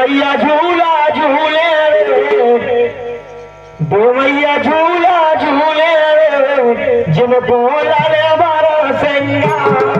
मैया झूला झूले रे, दो मैया झूला झूले रे, जिन बोला रे बारा सिंगार